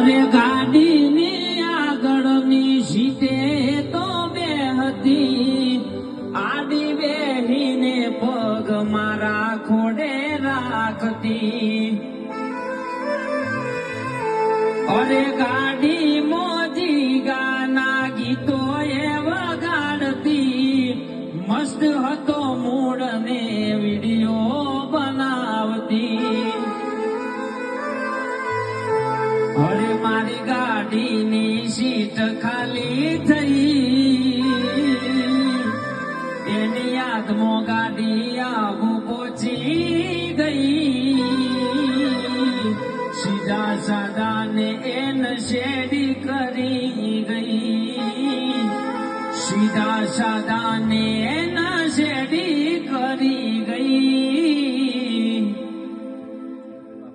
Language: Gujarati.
અરે ગાડીની આગળની સીટે તો બે હતી, આડી બેહીને પગ મારા ખોડે રાખતી. અરે ગાડી મોજી ગાના ગીતો એ વગાડતી, મસ્ત હતો મૂડ ને વિડીયો બનાવતી. અરે મારી ગાડીની સીટ ખાલી થઈ, એની યાદમાં ગાડી આવું પહોંચી ગઈ. સીધા સાદા ને એને શેડી કરી ગઈ, સીધા સાદા ને એના શેડી